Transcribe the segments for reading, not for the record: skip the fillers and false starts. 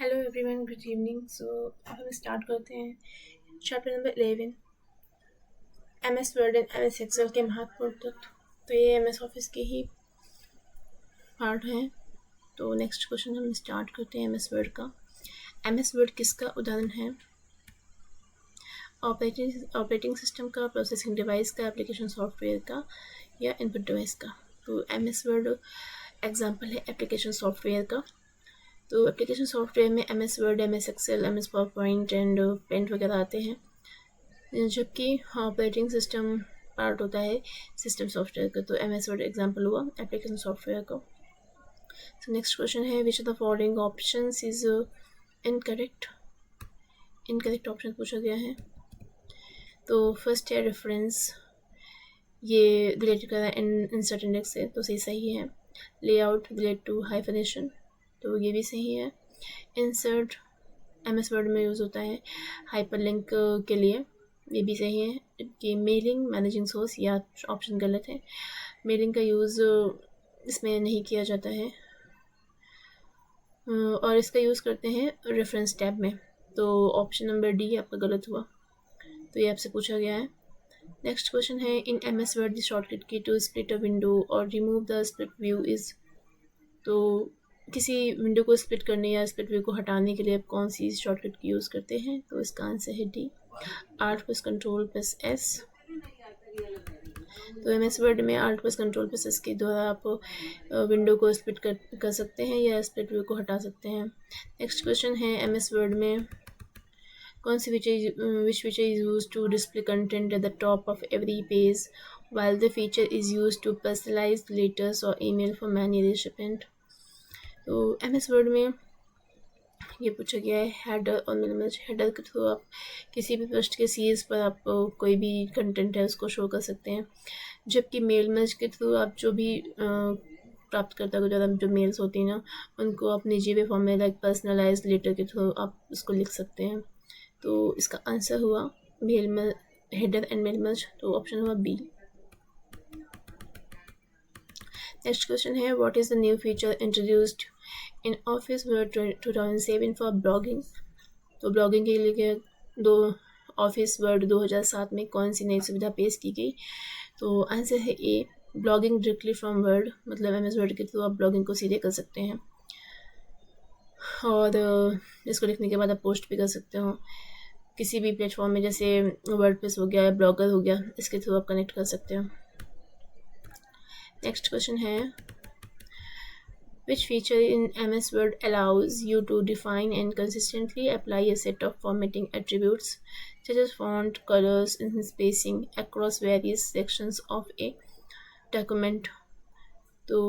Hello everyone, good evening. So अब हम start करते हैं chapter number 11, MS Word and MS Excel के महत्वपूर्ण तत्व। तो ये एमएस ऑफिस के ही पार्ट हैं। तो नेक्स्ट क्वेश्चन हम स्टार्ट करते हैं एमएस वर्ड का। एमएस वर्ड किसका उदाहरण है? ऑपरेटिंग सिस्टम का, प्रोसेसिंग डिवाइस का, एप्लीकेशन सॉफ्टवेयर का या इनपुट डिवाइस का। तो एमएस वर्ड एग्जाम्पल है एप्लीकेशन सॉफ्टवेयर का। तो एप्लीकेशन सॉफ्टवेयर में MS Word, MS Excel, MS PowerPoint and Paint वगैरह आते हैं, जबकि ऑपरेटिंग सिस्टम पार्ट होता है सिस्टम सॉफ्टवेयर का। तो एमएस वर्ड एग्जाम्पल हुआ एप्लीकेशन सॉफ्टवेयर का। तो नेक्स्ट क्वेश्चन है, which of the following options is incorrect. Incorrect option पूछा गया है। तो फर्स्ट है रेफरेंस, ये रिलेटेड कर रहा है इंसर्ट इंडेक्स से, तो सही है। लेआउट रिलेट टू हाइफनेशन, तो ये भी सही है। इंसर्ट एमएस वर्ड में यूज़ होता है हाइपरलिंक के लिए, ये भी सही है। कि मेलिंग, मैनेजिंग सोर्स, या ऑप्शन गलत है। मेलिंग का यूज़ इसमें नहीं किया जाता है और इसका यूज़ करते हैं रेफरेंस टैब में। तो ऑप्शन नंबर डी आपका गलत हुआ, तो ये आपसे पूछा गया है। नेक्स्ट क्वेश्चन है, इन MS word the shortcut key to split a window और remove the split view is. तो किसी विंडो को स्प्लिट करने या स्प्लिट व्यू को हटाने के लिए आप कौन सी शॉर्टकट की यूज़ करते हैं? तो इसका आंसर है D, alt plus control plus S. तो एमएस वर्ड में alt plus control plus S के द्वारा आप विंडो को स्प्लिट कर सकते हैं या स्प्लिट व्यू को हटा सकते हैं। नेक्स्ट क्वेश्चन है, एमएस वर्ड में कौन सी which feature is use to display content at the top of every page while the feature is used to personalize letters or email for many recipient। तो MS Word में ये पूछा गया है हेडर और मिनिमल। हेडर के through आप किसी भी पृष्ठ के सीरीज पर आप कोई भी कंटेंट है उसको शो कर सकते हैं, जबकि मेल मैच के थ्रू आप जो भी प्राप्तकर्ता को ज़्यादा जो मेल्स होती हैं ना, उनको आप निजी वे फॉर्म में लाइक पर्सनलाइज लेटर के थ्रू आप उसको लिख सकते हैं। तो इसका आंसर हुआ mail match, header and mail match. तो ऑप्शन हुआ बी। नेक्स्ट क्वेश्चन है, what is the new feature introduced in Office Word 2007 for blogging. तो ब्लॉगिंग के लिए दो ऑफिस वर्ड 2007 में कौन सी नई सुविधा पेश की गई? तो आंसर है ए, ब्लॉगिंग डायरेक्टली फ्रॉम वर्ड, मतलब एमएस वर्ड के थ्रू आप ब्लॉगिंग को सीधे कर सकते हैं और इसको लिखने के बाद आप पोस्ट भी कर सकते हो किसी भी प्लेटफॉर्म में, जैसे वर्डप्रेस हो गया या ब्लॉगर हो गया, इसके थ्रू आप कनेक्ट कर सकते हो। नेक्स्ट क्वेश्चन है, which feature in MS Word allows you to define and consistently apply a set of formatting attributes such as font, colors, and spacing across various sections of a document। तो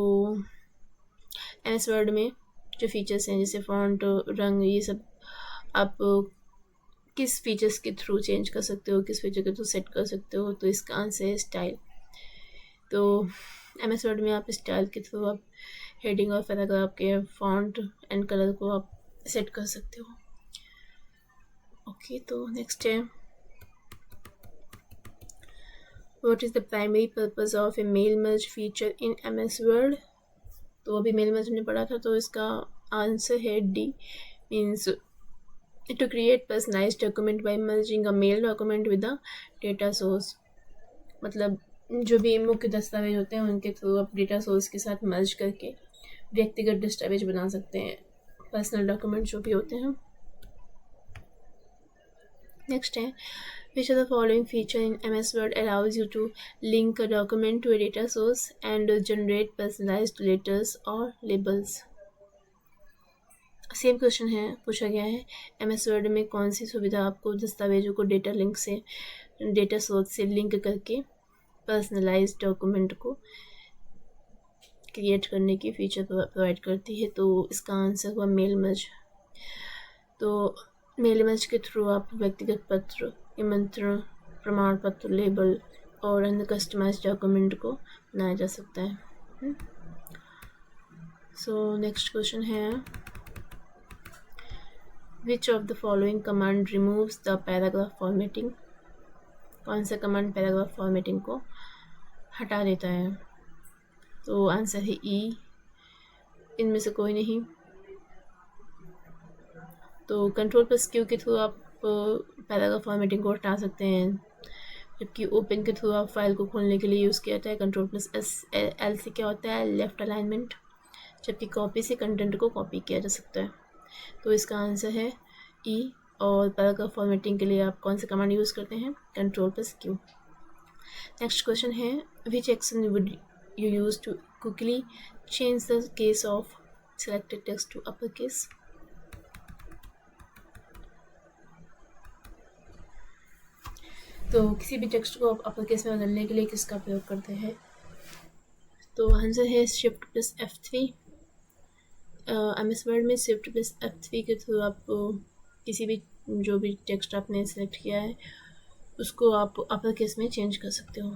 MS Word में जो features हैं जैसे font, रंग, ये सब आप किस फीचर्स के थ्रू चेंज कर सकते हो, किस फीचर के थ्रू सेट कर सकते हो? तो इसका आंसर है स्टाइल। तो एमएस वर्ड में आप स्टाइल के थ्रू आप हेडिंग और पैराग्राफ के फॉन्ट एंड कलर को आप सेट कर सकते हो। ओके, तो नेक्स्ट है, what is the primary purpose of a mail merge feature in MS Word. तो अभी मेल मर्ज हमने पढ़ा था, तो इसका आंसर है D, means to create personalized document by merging a mail document with a data source. मतलब जो भी मुख्य दस्तावेज होते हैं उनके थ्रू आप डेटा सोर्स के साथ मर्ज करके व्यक्तिगत दस्तावेज बना सकते हैं, पर्सनल डॉक्यूमेंट जो भी होते हैं। नेक्स्ट है, which of the following feature in MS Word allows you to link a document to a data source and generate personalized letters or labels। Same question है, पूछा गया है एमएस वर्ड में कौन सी सुविधा आपको दस्तावेजों को डेटा लिंक से, डेटा सोर्स से लिंक करके पर्सनलाइज्ड डॉक्यूमेंट को क्रिएट करने की फीचर प्रोवाइड करती है? तो इसका आंसर हुआ मेल मर्ज। तो मेल मर्ज के थ्रू आप व्यक्तिगत पत्र, निमंत्रण, प्रमाण पत्र, लेबल और अन्य कस्टमाइज्ड डॉक्यूमेंट को बनाया जा सकता है। सो नेक्स्ट क्वेश्चन है, which of the following command removes the paragraph formatting. कौन सा कमांड पैराग्राफ फॉर्मेटिंग को हटा देता है? तो आंसर है ई, इनमें से कोई नहीं। तो कंट्रोल प्लस क्यू के थ्रू आप पैराग्राफ फॉर्मेटिंग को हटा सकते हैं, जबकि ओपन के थ्रू आप फाइल को खोलने के लिए यूज़ किया जाता है। कंट्रोल प्लस एल से क्या होता है, लेफ़्ट अलाइनमेंट, जबकि कॉपी से कंटेंट को कॉपी किया जा सकता है। तो इसका आंसर है ई। और पैराग्राफ फॉर्मेटिंग के लिए आप कौन सा कमांड यूज़ करते हैं, control plus Q. Next question है, which action would you use to quickly change the case of selected text to upper case. तो किसी भी टेक्स्ट को आप अपर केस में बदलने के लिए किसका प्रयोग करते हैं, तो आंसर है shift plus F3। MS Word में शिफ्ट प्लस F3 के थ्रू आप किसी भी जो भी टेक्स्ट आपने सेलेक्ट किया है उसको आप अपर केस में चेंज कर सकते हो।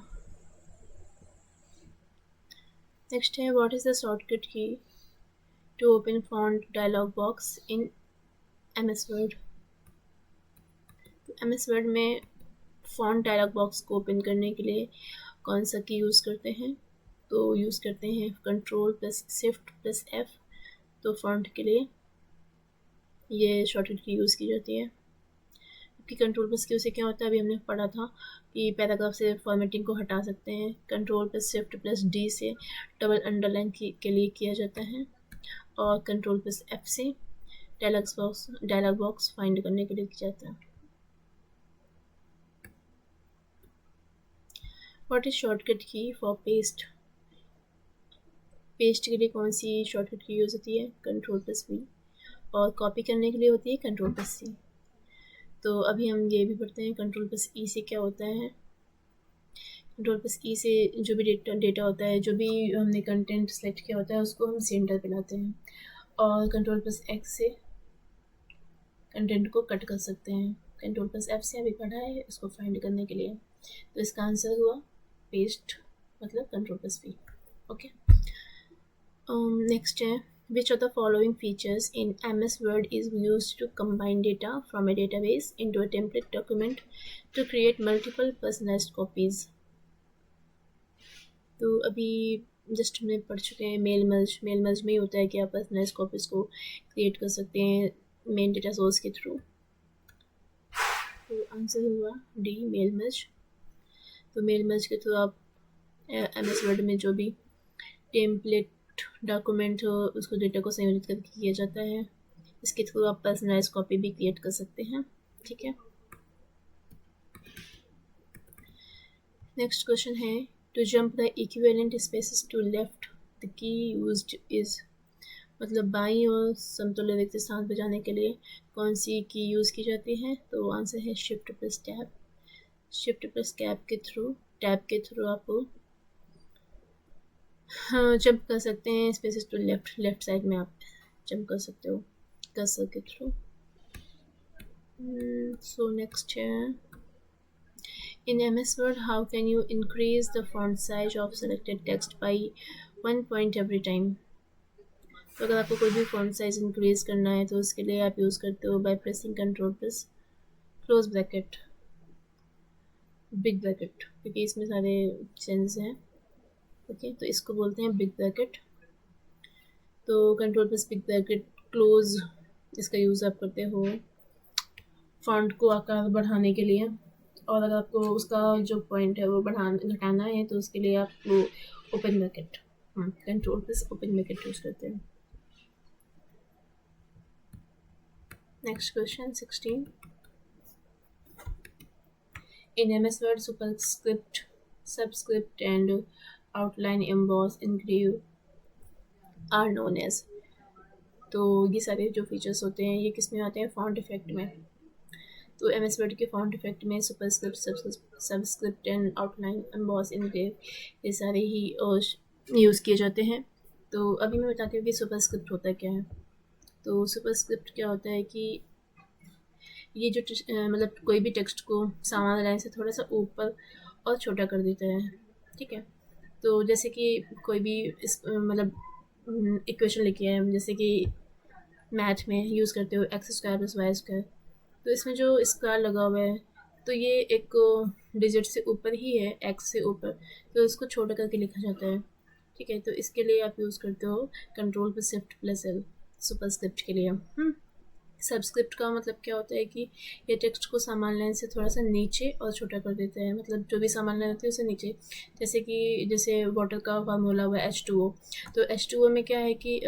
नेक्स्ट है, what is the shortcut key to open font dialog box in MS Word. तो MS वर्ड में फॉन्ट डायलॉग बॉक्स को ओपन करने के लिए कौन सा की यूज़ करते हैं, तो यूज़ करते हैं control plus shift plus F। तो फॉन्ट के लिए ये शॉर्टकट की यूज़ की जाती है। कि कंट्रोल प्लस क्यू से क्या होता है, अभी हमने पढ़ा था कि पैराग्राफ से फॉर्मेटिंग को हटा सकते हैं। Control plus shift plus D से डबल अंडरलाइन के लिए किया जाता है, और कंट्रोल प्लस F से डायलॉग बॉक्स फाइंड करने के लिए किया जाता है। व्हाट इज शॉर्टकट की फॉर पेस्ट। पेस्ट के लिए कौन सी शॉर्टकट की यूज़ होती है, कंट्रोल प्लस V। और कॉपी करने के लिए होती है कंट्रोल प्लस C। तो अभी हम ये भी पढ़ते हैं कंट्रोल प्लस E से क्या होता है। कंट्रोल प्लस E से जो भी डेटा होता है, जो भी हमने कंटेंट सेलेक्ट किया होता है उसको हम सेंटर पे लाते हैं। और कंट्रोल प्लस X से कंटेंट को कट कर सकते हैं। कंट्रोल प्लस F से अभी पढ़ा है इसको फाइंड करने के लिए। तो इसका आंसर हुआ पेस्ट, मतलब control plus V। Okay, next है, which of the following features in MS Word is used to combine data from a database into a template document to create multiple personalized copies। तो अभी just हमने पढ़ चुके हैं mail merge में ही होता है कि आप पर्सनलाइज कॉपीज़ को क्रिएट कर सकते हैं मेन डेटा सोर्स के थ्रू। तो आंसर हुआ डी, मेल मर्ज। तो मेल मर्ज के थ्रू आप MS वर्ड में जो भी टेम्पलेट डॉक्यूमेंट हो उसको डेटा को संयोजित करके किया जाता है। इसके थ्रू आप पर्सनलाइज कॉपी भी क्रिएट कर सकते हैं। ठीक है, नेक्स्ट क्वेश्चन है, to jump the equivalent spaces to left the key used is. मतलब बाईं और समतुल्य रिक्त स्थान पर जाने के लिए कौन सी की यूज़ की जाती है, तो आंसर है shift plus tab. Shift plus tab के थ्रू आप जंप कर सकते हैं स्पेसेस टू लेफ्ट साइड में आप जंप कर सकते हो कर्सर के थ्रू। सो नेक्स्ट है, in MS Word how can you increase the font size of selected text by 1 point every time. तो अगर आपको कोई भी फॉन्ट साइज इंक्रीज करना है तो उसके लिए आप यूज़ करते हो by pressing control plus close bracket big bracket, क्योंकि इसमें सारे सेंस हैं। ओके, तो इसको बोलते हैं बिग ब्रैकेट। तो control plus big bracket close इसका यूज़ आप करते हो फॉन्ट को आकार बढ़ाने के लिए, और अगर आपको उसका जो पॉइंट है वो घटाना है तो उसके लिए आप वो open bracket control plus open bracket use करते हैं। Next question 16, in MS Word superscript, subscript and outline, emboss, engrave are known as. तो ये सारे जो फीचर्स होते हैं ये किस में आते हैं, फॉन्ट इफेक्ट में। तो MS Word के फॉन्ट इफेक्ट में superscript, subscript and outline, emboss, engrave ये सारे ही यूज़ किए जाते हैं। तो अभी मैं बताती हूँ कि सुपरस्क्रिप्ट होता क्या है। तो सुपरस्क्रिप्ट क्या होता है कि ये जो मतलब कोई भी टेक्स्ट को सामान्य लाइन से थोड़ा सा ऊपर और छोटा कर देता है। ठीक है, तो जैसे कि कोई भी मतलब इक्वेशन लिखी है, जैसे कि मैथ में यूज़ करते हो x² + y², तो इसमें जो स्क्वायर लगा हुआ है तो ये एक डिजिट से ऊपर ही है, x से ऊपर, तो इसको छोटा करके लिखा जाता है। ठीक है, तो इसके लिए आप यूज़ करते हो control plus shift plus L superscript के लिए। सबस्क्रिप्ट का मतलब क्या होता है कि ये टेक्स्ट को सामान्य लाइन से थोड़ा सा नीचे और छोटा कर देता है, मतलब जो भी सामान्य लाइन होती है उसे नीचे। जैसे वाटर का फार्मूला हुआ H2O, तो H2O में क्या है कि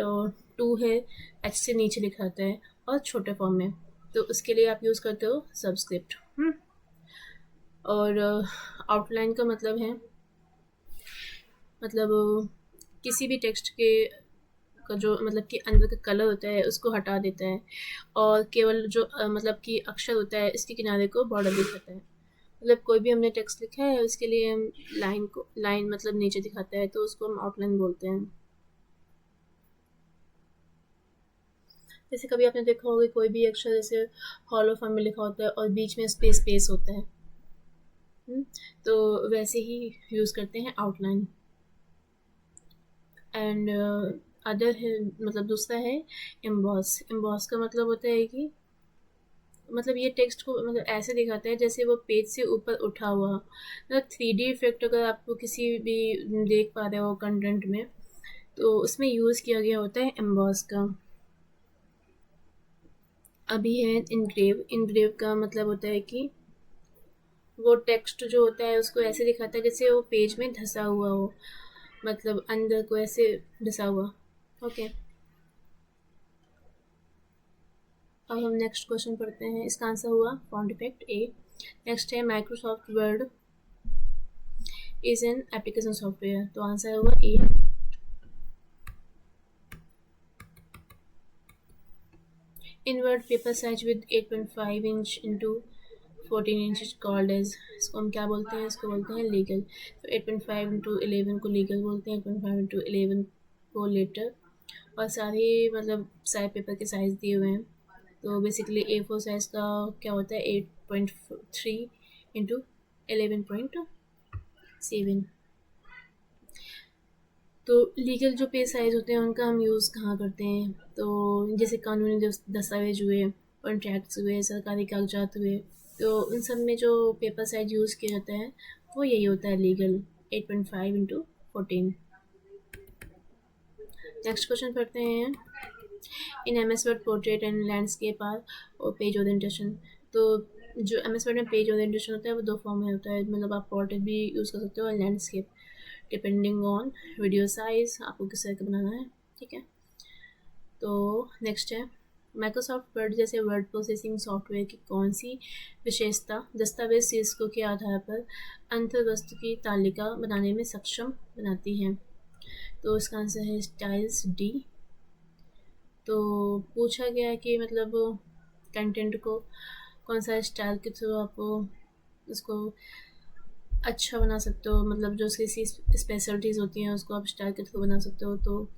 2 है, H से नीचे लिखाता है और छोटे फॉर्म में, तो उसके लिए आप यूज़ करते हो सबस्क्रिप्ट। और आउटलाइन का मतलब है, मतलब किसी भी टेक्स्ट के का जो मतलब कि अंदर का कलर होता है उसको हटा देता है, और केवल जो मतलब कि अक्षर होता है इसके किनारे को बॉर्डर दिखाता है। मतलब कोई भी हमने टेक्स्ट लिखा है उसके लिए हम लाइन मतलब नीचे दिखाता है तो उसको हम आउटलाइन बोलते हैं। जैसे कभी आपने देखा होगा कोई भी अक्षर जैसे हॉलो फॉर्म में लिखा होता है और बीच में स्पेस स्पेस होता है। तो वैसे ही यूज़ करते हैं आउटलाइन। एंड अदर है, मतलब दूसरा है एम्बॉस। एम्बॉस का मतलब होता है कि मतलब ये टेक्स्ट को मतलब ऐसे दिखाता है जैसे वो पेज से ऊपर उठा हुआ, मतलब 3D इफेक्ट अगर आपको किसी भी देख पा रहे हो कंटेंट में, तो उसमें यूज़ किया गया होता है एम्बॉस का। अभी है इनग्रेव। इनग्रेव का मतलब होता है कि वो टेक्स्ट जो होता है उसको ऐसे दिखाता है जैसे वो पेज में धंसा हुआ हो, मतलब अंदर को ऐसे धंसा हुआ। ओके, अब हम नेक्स्ट क्वेश्चन पढ़ते हैं। इसका आंसर हुआ फॉन्ट इफेक्ट ए। नेक्स्ट है Microsoft Word is an application software, तो आंसर हुआ A. Invert paper size with 8.5 inch into 14 inch is called as, इसको हम क्या बोलते हैं, इसको बोलते हैं लीगल। तो 8.5 इंटू 11 को लीगल बोलते हैं, 8.5 इंटू 11 को लेटर। और सारे मतलब सारे पेपर के साइज़ दिए हुए हैं। तो बेसिकली A4 साइज़ का क्या होता है 8.3 इंटू 11.7। तो लीगल जो पेज साइज़ होते हैं उनका हम यूज़ कहाँ करते हैं, तो जैसे कानूनी दस्तावेज हुए, कॉन्ट्रैक्ट्स हुए, सरकारी कागजात हुए, तो उन सब में जो पेपर साइज यूज़ किया जाता है वो यही होता है लीगल, 8.5 इंटू 14। नेक्स्ट क्वेश्चन पढ़ते हैं। In MS Word portrait and landscape are और पेज ओरिएंटेशन। तो जो MS वर्ड में पेज ओरिएंटेशन होता है वो दो फॉर्म में होता है, मतलब आप पोर्ट्रेट भी यूज़ कर सकते हो और landscape, depending on video size आपको किस तरह का बनाना है। ठीक है, तो नेक्स्ट है माइक्रोसॉफ्ट वर्ड जैसे वर्ड प्रोसेसिंग सॉफ्टवेयर की कौन सी विशेषता दस्तावेज शीर्षकों के आधार पर अंतर्वस्तु की तालिका बनाने में सक्षम बनाती है, तो इसका आंसर है स्टाइल्स डी। तो पूछा गया है कि मतलब कंटेंट को कौन सा स्टाइल के थ्रू आप उसको अच्छा बना सकते हो, मतलब जो उसकी स्पेशलिटीज़ होती हैं उसको आप स्टाइल के थ्रू बना सकते हो। तो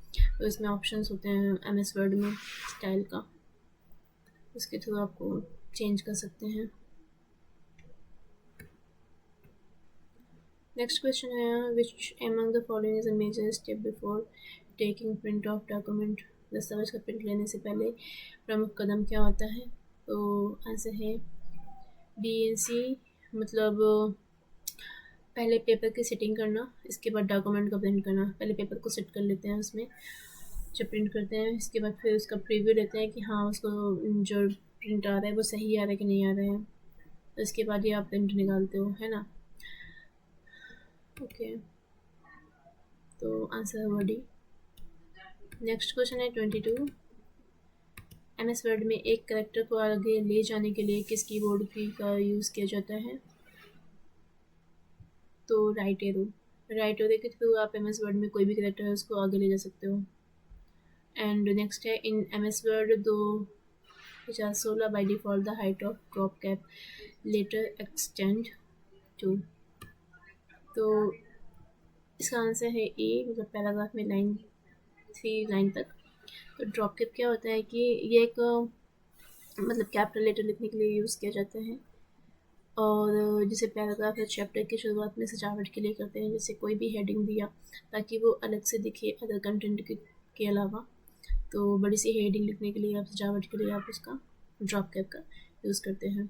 इसमें ऑप्शंस होते हैं MS वर्ड में स्टाइल का, उसके थ्रू आपको चेंज कर सकते हैं। नेक्स्ट क्वेश्चन है which among the following is a major step before taking print of document, दस्तावेज का प्रिंट लेने से पहले प्रमुख कदम क्या होता है, तो आंसर है DNC, मतलब पहले पेपर की सेटिंग करना, इसके बाद डॉक्यूमेंट का प्रिंट करना। पहले पेपर को सेट कर लेते हैं उसमें जब प्रिंट करते हैं, इसके बाद फिर उसका प्रीव्यू लेते हैं कि हाँ उसको जो प्रिंट आ रहा है वो सही आ रहा है कि नहीं आ रहा है, तो इसके बाद ये आप प्रिंट निकालते हो, है ना। ओके, तो आंसर हुआ डी। नेक्स्ट क्वेश्चन है 22। MS वर्ड में एक करेक्टर को आगे ले जाने के लिए किस कीबोर्ड की का यूज़ किया जाता है, तो राइट एरो। राइट एरो के थ्रू आप MS वर्ड में कोई भी करेक्टर है उसको आगे ले जा सकते हो। एंड नेक्स्ट है in MS Word 2016 by default the height of drop cap letter extend to, तो इसका आंसर है ए, मतलब पैराग्राफ में लाइन 3 लाइन तक। तो ड्रॉप कैप क्या होता है कि ये एक मतलब कैपिटल लेटर लिखने के लिए यूज़ किया जाता है, और जैसे पैराग्राफ या चैप्टर की शुरुआत में सजावट के लिए करते हैं, जैसे कोई भी हेडिंग दिया ताकि वो अलग से दिखे अदर कंटेंट के अलावा, तो बड़ी सी हेडिंग लिखने के लिए आप सजावट के लिए आप उसका ड्रॉप कैप का यूज़ करते हैं।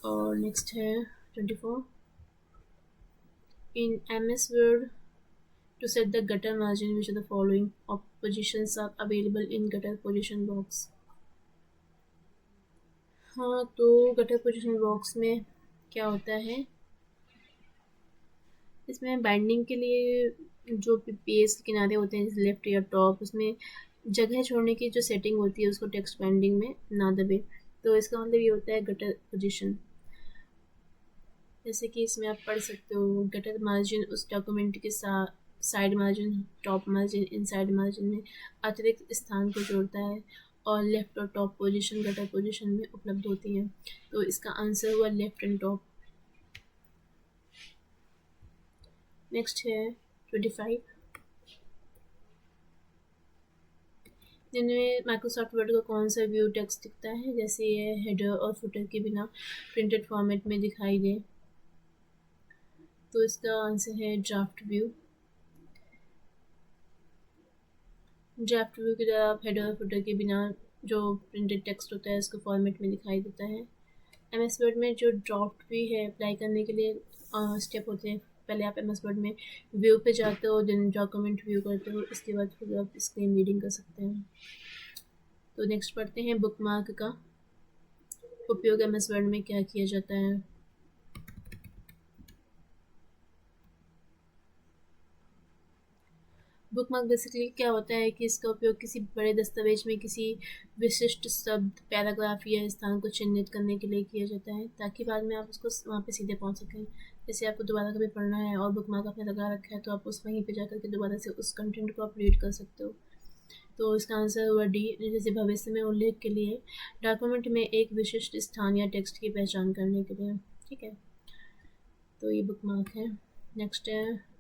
और नेक्स्ट है 24। इन MS word to set the gutter margin, which are the following positions are available in gutter position box. हाँ, तो गटर पोजीशन बॉक्स में क्या होता है, इसमें बाइंडिंग के लिए जो पेज के किनारे होते हैं जैसे लेफ्ट या टॉप, उसमें जगह छोड़ने की जो सेटिंग होती है उसको टेक्स्ट बाइंडिंग में ना दबे, तो इसका मतलब ये होता है गटर पोजीशन। जैसे कि इसमें आप पढ़ सकते हो, गटर मार्जिन उस डॉक्यूमेंट के साथ side margin, top margin, inside margin में अतिरिक्त स्थान को जोड़ता है और लेफ़्ट और टॉप पोजीशन गटर पोजीशन में उपलब्ध होती हैं। तो इसका आंसर हुआ लेफ़्ट एंड टॉप। नेक्स्ट है 25। जिनमें माइक्रोसॉफ्ट वर्ड का कौन सा व्यू टेक्स्ट दिखता है, जैसे ये हेडर और फुटर के बिना प्रिंटेड फॉर्मेट में दिखाई दे, तो इसका आंसर है ड्राफ्ट व्यू। ड्राफ्ट व्यू की तरह आप हेडर और फुटर के बिना जो प्रिंटेड टेक्स्ट होता है उसको फॉर्मेट में दिखाई देता है। एमएस वर्ड में जो ड्राफ्ट व्यू है अप्लाई करने के लिए स्टेप होते हैं। पहले आप एमएस वर्ड में व्यू पे जाते हो, देन डॉक्यूमेंट व्यू करते हो, इसके बाद फिर आप स्क्रीन रीडिंग कर सकते हैं। तो नेक्स्ट पढ़ते हैं बुकमार्क का उपयोग एमएस वर्ड में क्या किया जाता है। बुकमार्क बेसिकली क्या होता है कि इसका उपयोग किसी बड़े दस्तावेज में किसी विशिष्ट शब्द, पैराग्राफ या स्थान को चिह्नित करने के लिए किया जाता है, ताकि बाद में आप उसको वहाँ पे सीधे पहुँच सकें। जैसे आपको दोबारा कभी पढ़ना है और बुकमार्क आपने लगा रखा है, तो आप उस वहीं पे जाकर के दोबारा से उस कंटेंट को आप रीड कर सकते हो। तो इसका आंसर हुआ डी। जैसे भविष्य में उल्लेख के लिए, डॉक्यूमेंट में एक विशिष्ट स्थान या टेक्स्ट की पहचान करने के लिए। ठीक है, तो ये बुकमार्क है। नेक्स्ट है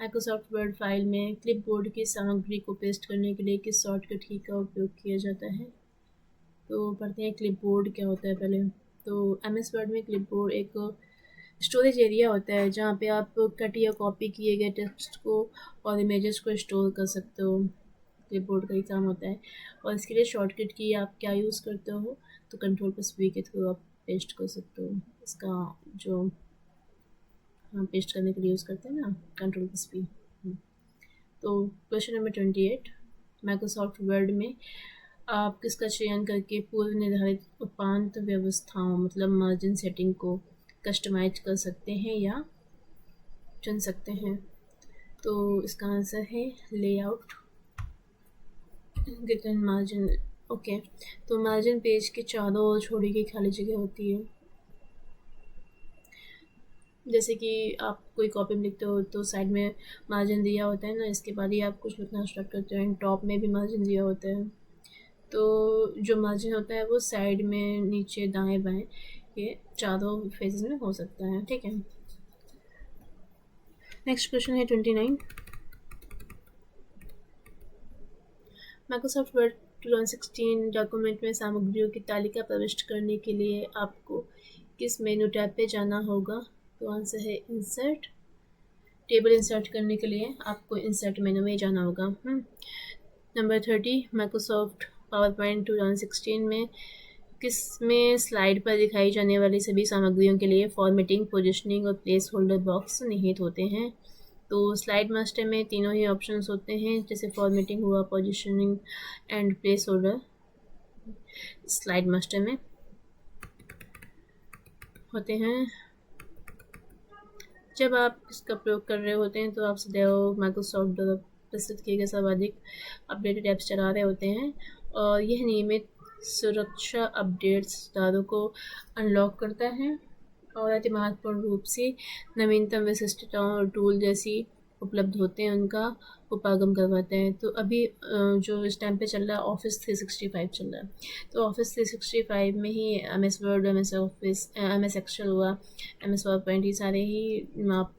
माइक्रोसॉफ्ट वर्ड फाइल में क्लिपबोर्ड की सामग्री को पेस्ट करने के लिए किस शॉर्टकट की का उपयोग किया जाता है। तो पढ़ते हैं क्लिपबोर्ड क्या होता है पहले। तो एमएस वर्ड में क्लिपबोर्ड एक स्टोरेज एरिया होता है जहाँ पे आप कट या कॉपी किए गए टेक्स्ट को और इमेजेस को स्टोर कर सकते हो। क्लिपबोर्ड का ही काम होता है। और इसके लिए शॉर्टकट की आप क्या यूज़ करते हो, तो कंट्रोल+V के थ्रू आप पेस्ट कर सकते हो। इसका जो हम पेस्ट करने के लिए यूज़ करते हैं ना, कंट्रोल+V। तो क्वेश्चन नंबर 28, माइक्रोसॉफ्ट वर्ड में आप किसका चयन करके पूर्व निर्धारित उपांत व्यवस्थाओं मतलब मार्जिन सेटिंग को कस्टमाइज कर सकते हैं या चुन सकते हैं। तो इसका आंसर है लेआउट गिवन मार्जिन। ओके, तो मार्जिन पेज के चारों ओर छोड़ी गई खाली जगह होती है। जैसे कि आप कोई कॉपी में लिखते हो तो साइड में मार्जिन दिया होता है ना, इसके बाद ही आप कुछ लिखना स्टार्ट करते हो। एंड टॉप में भी मार्जिन दिया होता है। तो जो मार्जिन होता है वो साइड में, नीचे, दाएं बाएं, ये चारों फेजेस में हो सकता है। ठीक है, नेक्स्ट क्वेश्चन है 29। माइक्रोसॉफ्ट वर्ड 2016 डॉक्यूमेंट में सामग्रियों की तालिका प्रविष्ट करने के लिए आपको किस मेनू टैब पे जाना होगा। तो आंसर है इंसर्ट। टेबल इंसर्ट करने के लिए आपको इंसर्ट मेनू में जाना होगा। नंबर 30, माइक्रोसॉफ्ट पावर पॉइंट 2016 में किस में स्लाइड पर दिखाई जाने वाली सभी सामग्रियों के लिए फॉर्मेटिंग, पोजिशनिंग और प्लेस होल्डर बॉक्स निहित होते हैं। तो स्लाइड मास्टर में तीनों ही ऑप्शंस होते हैं, जैसे फॉर्मेटिंग हुआ, positioning and place holder slide master में होते हैं। जब आप इसका प्रयोग कर रहे होते हैं तो आप सदैव माइक्रोसॉफ्ट द्वारा प्रस्तुत किए गए सर्वाधिक अपडेटेड ऐप्स चला रहे होते हैं, और यह नियमित सुरक्षा अपडेट्स सुधारों को अनलॉक करता है और अतिमहत्वपूर्ण रूप से नवीनतम विशिष्टताओं और टूल जैसी उपलब्ध होते हैं उनका उपागम करवाते हैं। तो अभी जो इस टाइम पे चल रहा है ऑफिस 365 चल रहा है। तो ऑफिस 365 में ही MS Word, MS Office, MS Excel हुआ, एमएस पावर पॉइंट, ये सारे ही आप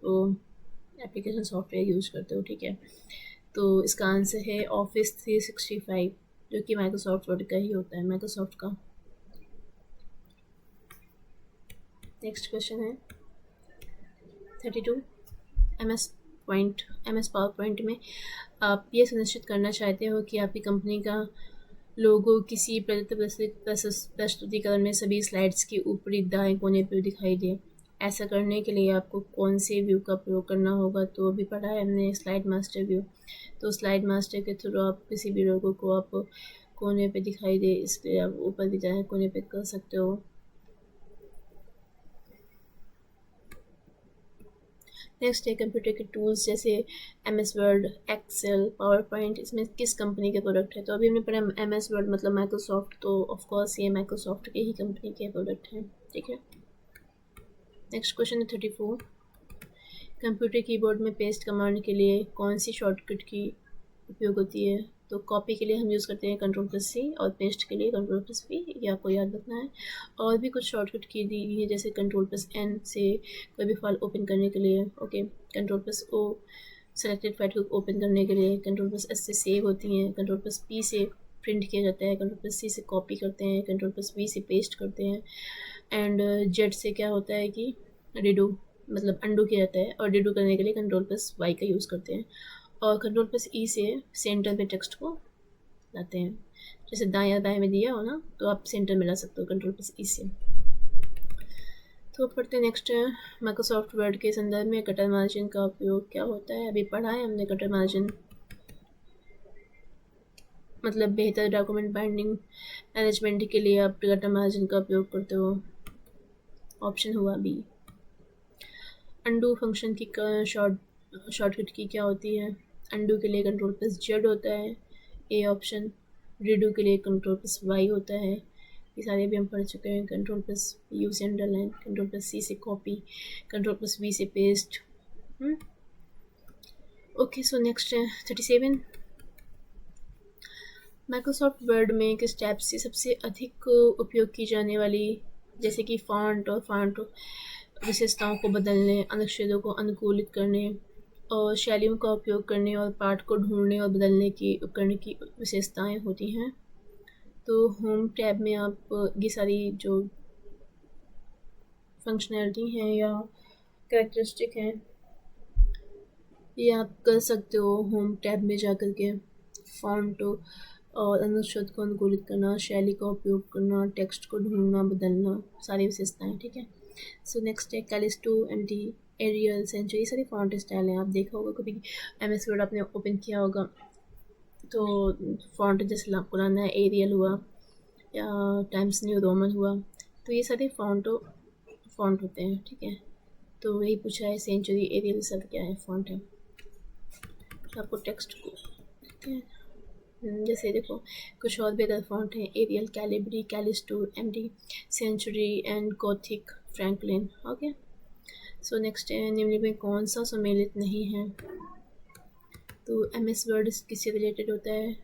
एप्लीकेशन सॉफ्टवेयर यूज़ करते हो। ठीक है, तो इसका आंसर है ऑफिस 365, जो कि माइक्रोसॉफ्ट वर्ड का ही होता है, माइक्रोसॉफ्ट का। नेक्स्ट क्वेश्चन है 32। एमएस पावर पॉइंट में आप ये सुनिश्चित करना चाहते हो कि आपकी कंपनी का लोगो किसी प्रस्तुतिकरण में सभी स्लाइड्स के ऊपरी दाएं कोने पर दिखाई दे। ऐसा करने के लिए आपको कौन से व्यू का प्रयोग करना होगा, तो अभी पढ़ा है हमने स्लाइड मास्टर व्यू। तो स्लाइड मास्टर के थ्रू आप किसी भी लोगों को आप कोने पे दिखाई दे इसलिए आप ऊपर भी जाए कोने पे कर सकते हो। नेक्स्ट है कंप्यूटर के टूल्स जैसे MS Word, Excel, PowerPoint, इसमें किस कंपनी के प्रोडक्ट है। तो अभी हमने पढ़ा MS वर्ड मतलब माइक्रोसॉफ्ट, तो ऑफकोर्स ये माइक्रोसॉफ्ट के ही कंपनी के प्रोडक्ट हैं, ठीक है। नेक्स्ट क्वेश्चन है 34। कंप्यूटर कीबोर्ड में पेस्ट कमांड के लिए कौन सी शॉर्टकट की उपयोग होती है। तो कॉपी के लिए हम यूज़ करते हैं Ctrl+C और पेस्ट के लिए Ctrl+V, ये आपको याद रखना है। और भी कुछ शॉर्टकट की दी गई है जैसे Ctrl+N से कोई भी फाइल ओपन करने के लिए, ओके, Ctrl+O सेलेक्टेड फाइल को ओपन करने के लिए, Ctrl+S से सेव होती हैं, Ctrl+P से प्रिंट किया जाता है, Ctrl+C से कॉपी करते हैं, Ctrl+V से पेस्ट करते हैं, एंड Z से क्या होता है कि रिडू मतलब अंडू किया जाता है, और रिडू करने के लिए Ctrl+Y का यूज़ करते हैं, और Ctrl+E से सेंटर में टेक्स्ट को लाते हैं। जैसे दाएं या बाएं में दिया हो ना, तो आप सेंटर में ला सकते हो Ctrl+E से। तो पढ़ते नेक्स्ट है माइक्रोसॉफ्ट वर्ड के संदर्भ में कटर मार्जिन का उपयोग क्या होता है। अभी पढ़ा है हमने कटर मार्जिन मतलब बेहतर डॉक्यूमेंट बाइंडिंग मैनेजमेंट के लिए आप कटर मार्जिन का उपयोग करते हो। ऑप्शन हुआ बी। अंडू फंक्शन की शॉर्टकट की क्या होती है। अंडू के लिए Ctrl+Z होता है, ए ऑप्शन। रीडू के लिए Ctrl+Y होता है, ये सारे भी हम पढ़ चुके हैं। Ctrl+U से अंडरलाइन, Ctrl+C से कॉपी, Ctrl+V से पेस्ट। ओके, सो नेक्स्ट है 37। माइक्रोसॉफ्ट वर्ड में किस टैब से सबसे अधिक उपयोग की जाने वाली जैसे कि फॉन्ट और फॉन्ट विशेषताओं को बदलने, अनुच्छेदों को अनुकूलित करने और शैलियों का उपयोग करने और पाठ को ढूंढने और बदलने की उपकरण की विशेषताएं होती हैं। तो होम टैब में आप ये सारी जो फंक्शनैलिटी हैं या कैरेक्टरिस्टिक हैं ये आप कर सकते हो होम टैब में जा कर के। फॉन्ट और अनुच्छेद को अनुकूलित करना, शैली का उपयोग करना, टेक्स्ट को ढूंढना, बदलना, सारी विशेषताएं, ठीक है। सो नेक्स्ट है कैलिस्टो, MT, एरियल, सेंचुरी, ये सारे फॉन्ट स्टाइल हैं। आप देखा होगा कभी MS वर्ड आपने ओपन किया होगा तो फॉन्ट जैसे आपको लाना है, एरियल हुआ या टाइम्स न्यू रोमन हुआ, तो ये सारे फॉन्ट होते हैं, ठीक है। तो वही पूछा है सेंचुरी, एरियल सब क्या है, फॉन्ट है। तो आपको टेक्स्ट को देखते हैं जैसे देखो कुछ और भी अगर फॉन्ट हैं, Arial, Calibri, Calisto, MT, Century and Gothic, Franklin, okay. So next है निम्न में कौन सा सम्मिलित नहीं है। तो MS वर्ड किससे रिलेटेड होता है,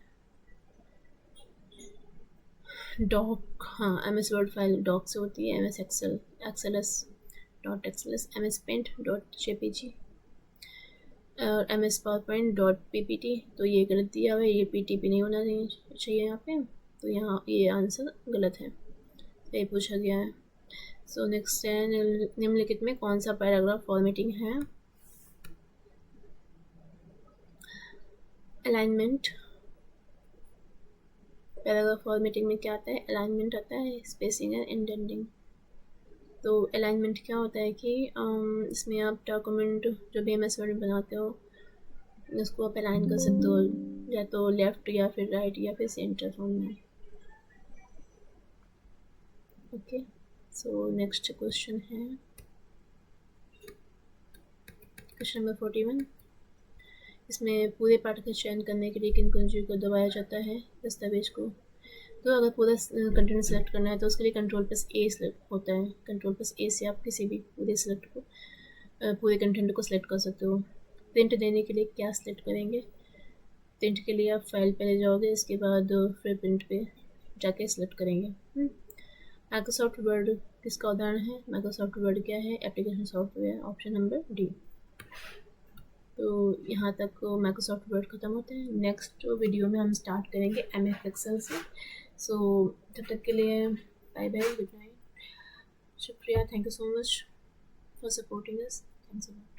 डॉक, हाँ MS वर्ड फाइल डॉक से होती है। MS excel, XLS, MS paint .jpg और MS PowerPoint.ppt, तो ये गलत दिया हुआ है, ये PTP नहीं होना चाहिए यहाँ पे, तो यहाँ ये आंसर गलत है, तो ये पूछा गया है। सो नेक्स्ट है निम्नलिखित में कौन सा पैराग्राफ फॉर्मेटिंग है। अलाइनमेंट, पैराग्राफ फॉर्मेटिंग में क्या आता है, अलाइनमेंट आता है, स्पेसिंग एंड इंडेंटिंग। तो अलाइनमेंट क्या होता है कि इसमें आप डॉक्यूमेंट जो भी MS वर्ड में बनाते हो उसको आप अलाइन कर सकते हो, या तो लेफ़्ट या फिर राइट या फिर सेंटर फॉर्म में, ओके। सो नेक्स्ट क्वेश्चन है क्वेश्चन नंबर 41। इसमें पूरे पाठ का चयन करने के लिए किन कुंजियों को दबाया जाता है दस्तावेज को। तो अगर पूरा कंटेंट सेलेक्ट करना है तो उसके लिए Ctrl+A सेलेक्ट होता है। Ctrl+A से आप किसी भी पूरे कंटेंट को सिलेक्ट कर सकते हो। प्रिंट देने के लिए क्या सिलेक्ट करेंगे, प्रिंट के लिए आप फाइल पे ले जाओगे, इसके बाद फिर प्रिंट पे जाके सिलेक्ट करेंगे। माइक्रोसॉफ्ट वर्ड किसका उदाहरण है, माइक्रोसॉफ्ट वर्ड क्या है, application software, option number D. तो यहाँ तक माइक्रोसॉफ्ट वर्ड ख़त्म होता है। नेक्स्ट वीडियो में हम स्टार्ट करेंगे MS एक्सेल से। सो तब तक के लिए बाय बाय, गुड नाइट, शुक्रिया, thank you so much for supporting us, thanks a lot.